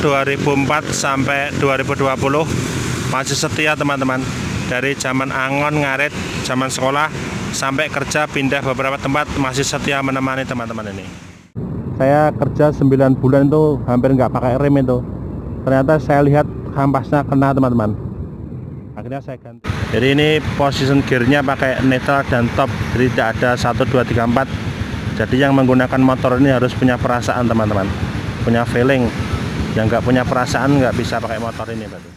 2004 sampai 2020 masih setia teman-teman. Dari zaman angon ngarit, zaman sekolah sampai kerja pindah beberapa tempat, masih setia menemani teman-teman ini. Saya kerja 9 bulan itu hampir nggak pakai rem itu. Ternyata saya lihat kampasnya kena teman-teman. Akhirnya saya ganti. Jadi ini position gearnya pakai neutral dan top, jadi tidak ada 1, 2, 3, 4. Jadi yang menggunakan motor ini harus punya perasaan teman-teman, punya feeling. Yang nggak punya perasaan nggak bisa pakai motor ini berarti.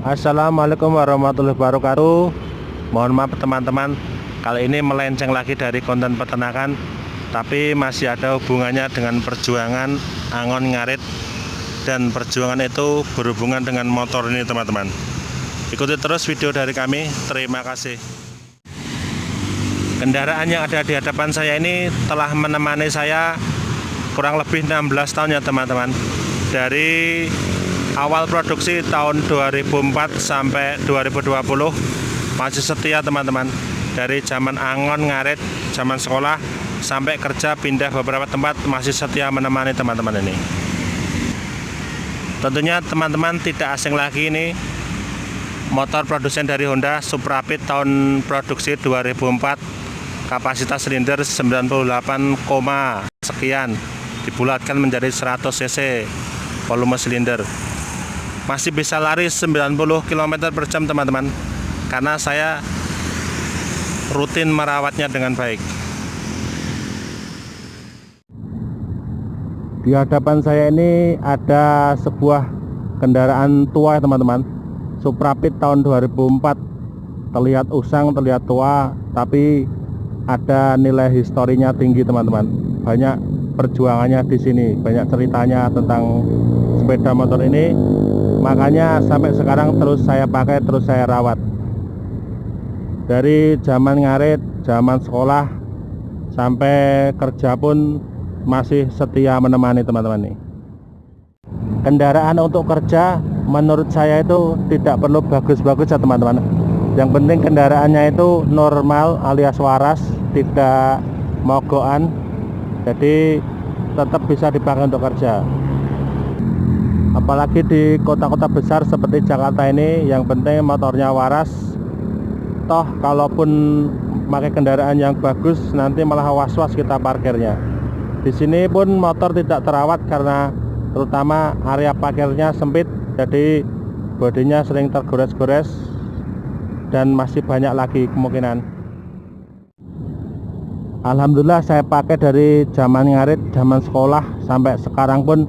Assalamualaikum warahmatullahi wabarakatuh. Mohon maaf teman-teman, kali ini melenceng lagi dari konten peternakan, tapi masih ada hubungannya dengan perjuangan angon ngarit, dan perjuangan itu berhubungan dengan motor ini teman-teman. Ikuti terus video dari kami, terima kasih. Kendaraan yang ada di hadapan saya ini telah menemani saya kurang lebih 16 tahun ya teman-teman. Dari awal produksi tahun 2004 sampai 2020 masih setia teman-teman. Dari zaman angon ngarit, zaman sekolah sampai kerja pindah beberapa tempat, masih setia menemani teman-teman ini. Tentunya teman-teman tidak asing lagi, ini motor produsen dari Honda Suprapit tahun produksi 2004, kapasitas silinder 98, sekian, dibulatkan menjadi 100 cc volume silinder. Masih bisa lari 90 km per jam teman-teman, karena saya rutin merawatnya dengan baik. Di hadapan saya ini ada sebuah kendaraan tua ya teman-teman, Suprapit tahun 2004. Terlihat usang, terlihat tua, tapi ada nilai historinya tinggi teman-teman. Banyak perjuangannya di sini, banyak ceritanya tentang sepeda motor ini. Makanya sampai sekarang terus saya pakai, terus saya rawat. Dari zaman ngarit, zaman sekolah sampai kerja pun masih setia menemani teman-teman nih. Kendaraan untuk kerja menurut saya itu tidak perlu bagus-bagus ya teman-teman. Yang penting kendaraannya itu normal alias waras, tidak mogokan. Jadi tetap bisa dipakai untuk kerja. Apalagi di kota-kota besar seperti Jakarta ini, yang penting motornya waras. Toh kalaupun pakai kendaraan yang bagus, nanti malah was-was kita parkirnya. Di sini pun motor tidak terawat karena terutama area parkirnya sempit, jadi bodinya sering tergores-gores dan masih banyak lagi kemungkinan. Alhamdulillah saya pakai dari zaman ngarit, zaman sekolah sampai sekarang pun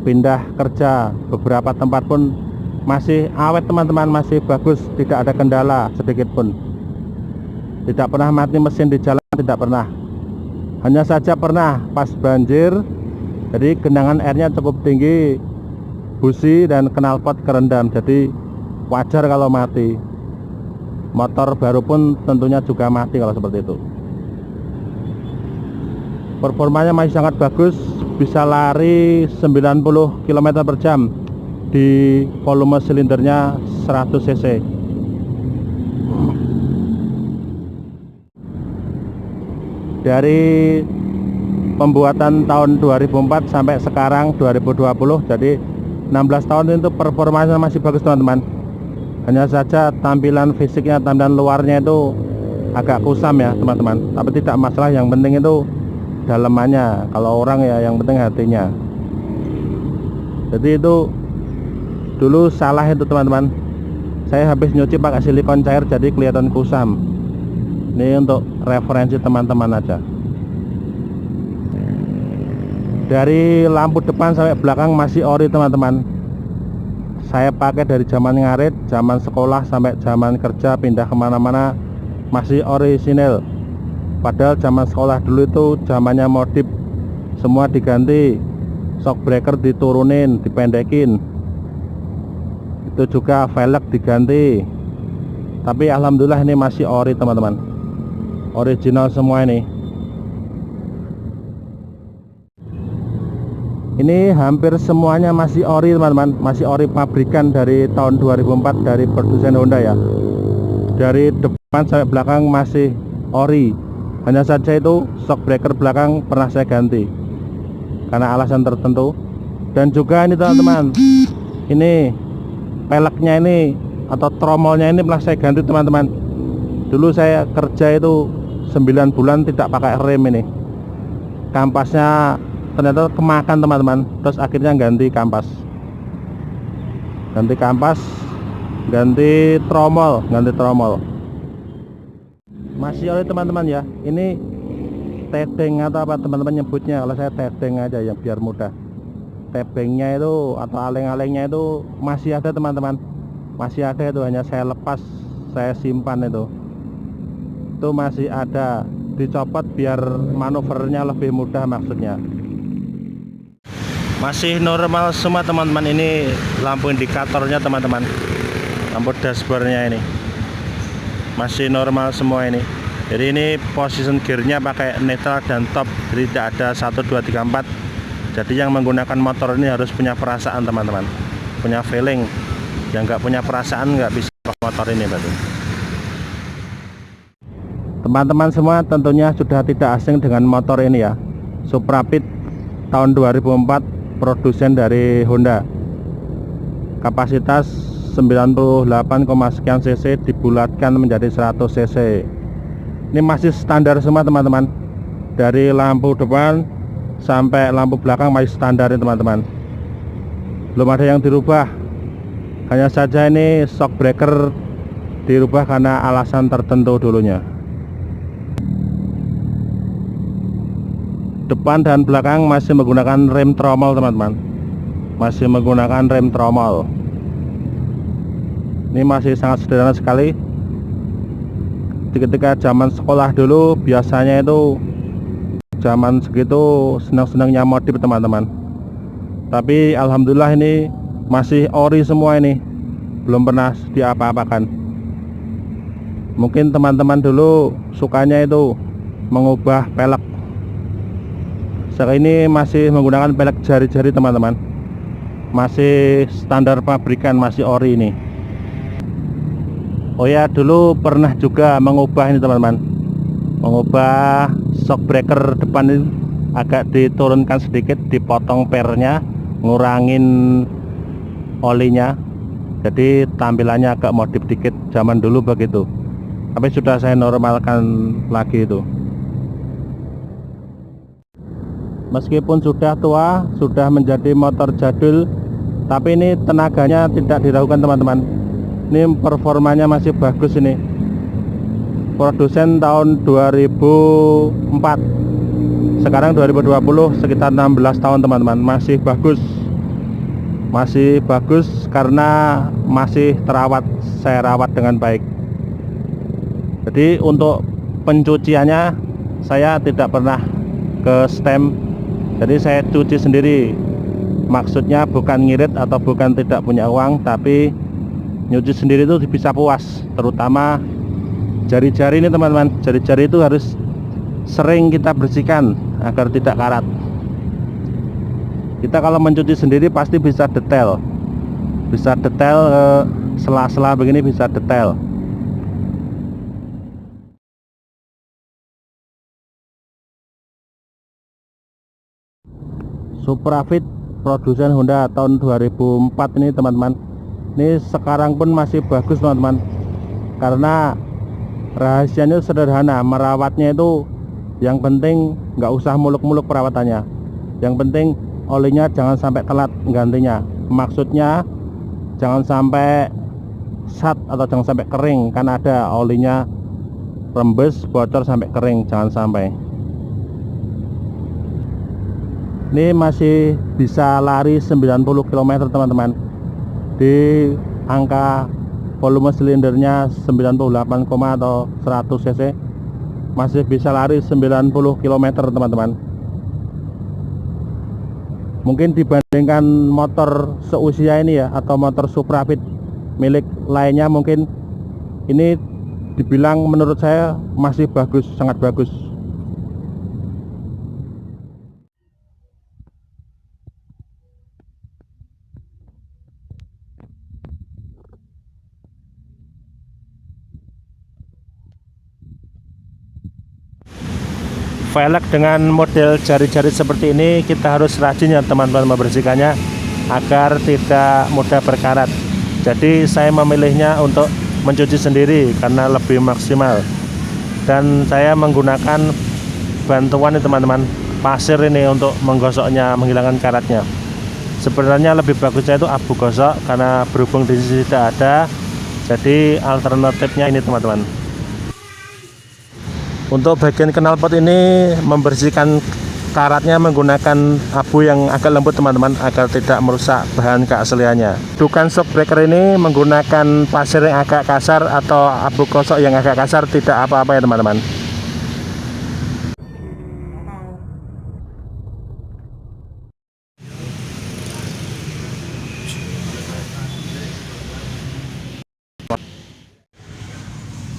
pindah kerja beberapa tempat pun masih awet teman-teman, masih bagus, tidak ada kendala sedikit pun. Tidak pernah mati mesin di jalan, tidak pernah. Hanya saja pernah pas banjir, jadi genangan airnya cukup tinggi, busi dan knalpot kerendam, jadi wajar kalau mati. Motor baru pun tentunya juga mati kalau seperti itu. Performanya masih sangat bagus, bisa lari 90 km per jam di volume silindernya 100 cc. Dari pembuatan tahun 2004 sampai sekarang 2020, jadi 16 tahun itu performanya masih bagus teman-teman. Hanya saja tampilan fisiknya, tampilan luarnya itu agak kusam ya teman-teman, tapi tidak masalah, yang penting itu dalamannya. Kalau orang ya yang penting hatinya. Jadi itu dulu salah itu teman-teman, saya habis nyuci pakai silikon cair jadi kelihatan kusam. Ini untuk referensi teman-teman aja. Dari lampu depan sampai belakang masih ori teman-teman. Saya pakai dari zaman ngarit, zaman sekolah sampai zaman kerja pindah kemana-mana masih orisinil. Padahal zaman sekolah dulu itu zamannya modif, semua diganti, shock breaker diturunin, dipendekin, itu juga velg diganti. Tapi alhamdulillah ini masih ori teman-teman, original semua ini. Ini hampir semuanya masih ori teman-teman, masih ori pabrikan dari tahun 2004 dari produsen Honda ya. Dari depan sampai belakang masih ori. Hanya saja itu shock breaker belakang pernah saya ganti karena alasan tertentu. Dan juga ini teman-teman, ini peleknya ini atau tromolnya ini pernah saya ganti teman-teman. Dulu saya kerja itu 9 bulan tidak pakai rem ini. Kampasnya ternyata kemakan teman-teman, terus akhirnya ganti kampas, ganti tromol, masih ori teman-teman ya. Ini tedeng atau apa teman-teman nyebutnya, kalau saya tedeng aja ya biar mudah. Tebengnya itu atau aleng-alengnya itu masih ada teman-teman, masih ada, itu hanya saya lepas, saya simpan itu masih ada, dicopot biar manuvernya lebih mudah maksudnya. Masih normal semua teman-teman. Ini lampu indikatornya teman-teman, lampu dashboardnya ini masih normal semua ini. Jadi ini position gearnya pakai neutral dan top, jadi tidak ada 1, 2, 3, 4. Jadi yang menggunakan motor ini harus punya perasaan teman-teman, punya feeling. Yang nggak punya perasaan nggak bisa motor ini berarti. Teman-teman semua tentunya sudah tidak asing dengan motor ini ya, Suprapit tahun 2004, produsen dari Honda. Kapasitas 98, sekian cc dibulatkan menjadi 100 cc. Ini masih standar semua teman-teman, dari lampu depan sampai lampu belakang masih standar ini teman-teman, belum ada yang dirubah. Hanya saja ini shock breaker dirubah karena alasan tertentu dulunya. Depan dan belakang masih menggunakan rem tromol teman-teman, masih menggunakan rem tromol. Ini masih sangat sederhana sekali. Ketika zaman sekolah dulu biasanya itu zaman segitu senang-senangnya modif teman-teman. Tapi alhamdulillah ini masih ori semua, ini belum pernah diapa-apakan. Mungkin teman-teman dulu sukanya itu mengubah pelek. Sekarang ini masih menggunakan pelek jari-jari teman-teman, masih standar pabrikan, masih ori ini. Oh ya, dulu pernah juga mengubah ini teman-teman, mengubah shock breaker depan ini agak diturunkan sedikit, dipotong pernya, ngurangin olinya, jadi tampilannya agak modif dikit. Zaman dulu begitu, tapi sudah saya normalkan lagi itu. Meskipun sudah tua, sudah menjadi motor jadul, tapi ini tenaganya tidak diragukan teman-teman. Ini performanya masih bagus ini. Produsen tahun 2004, sekarang 2020, sekitar 16 tahun teman-teman. Masih bagus, karena masih terawat, saya rawat dengan baik. Jadi untuk pencuciannya saya tidak pernah ke stem, jadi saya cuci sendiri. Maksudnya bukan ngirit atau bukan tidak punya uang, tapi nyuci sendiri itu bisa puas. Terutama jari-jari ini teman-teman, jari-jari itu harus sering kita bersihkan agar tidak karat. Kita kalau mencuci sendiri pasti bisa detail, sela-sela begini bisa detail. Suprafit produsen Honda tahun 2004 ini teman-teman. Ini sekarang pun masih bagus teman-teman, karena rahasianya sederhana. Merawatnya itu yang penting nggak usah muluk-muluk perawatannya, yang penting olinya jangan sampai telat gantinya. Maksudnya jangan sampai sat atau jangan sampai kering, kan ada olinya rembes bocor sampai kering, jangan sampai. Ini masih bisa lari 90 km teman-teman, di angka volume silindernya 98, atau 100 cc, masih bisa lari 90 km teman-teman. Mungkin dibandingkan motor seusia ini ya, atau motor Suprafit milik lainnya, mungkin ini dibilang menurut saya masih bagus, sangat bagus. velg dengan model jari-jari seperti ini kita harus rajin ya teman-teman membersihkannya agar tidak mudah berkarat. Jadi saya memilihnya untuk mencuci sendiri karena lebih maksimal, dan saya menggunakan bantuan ini teman-teman, pasir ini untuk menggosoknya, menghilangkan karatnya. Sebenarnya lebih bagusnya itu abu gosok, karena berhubung di sini tidak ada, jadi alternatifnya ini teman-teman. Untuk bagian knalpot ini membersihkan karatnya menggunakan abu yang agak lembut teman-teman, agar tidak merusak bahan keasliannya. Dukan shock breaker ini menggunakan pasir yang agak kasar atau abu gosok yang agak kasar, tidak apa-apa ya teman-teman.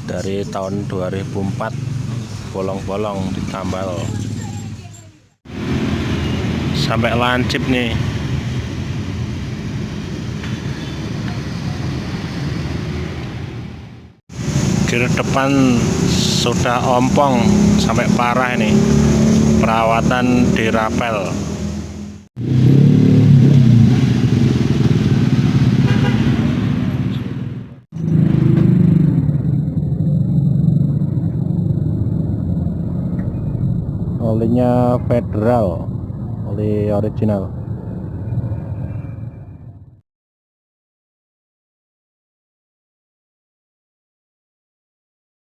Dari tahun 2004 bolong-bolong ditambal sampai lancip nih. Gear depan sudah ompong sampai parah ini, perawatan dirapel. Olinya Federal, oli original.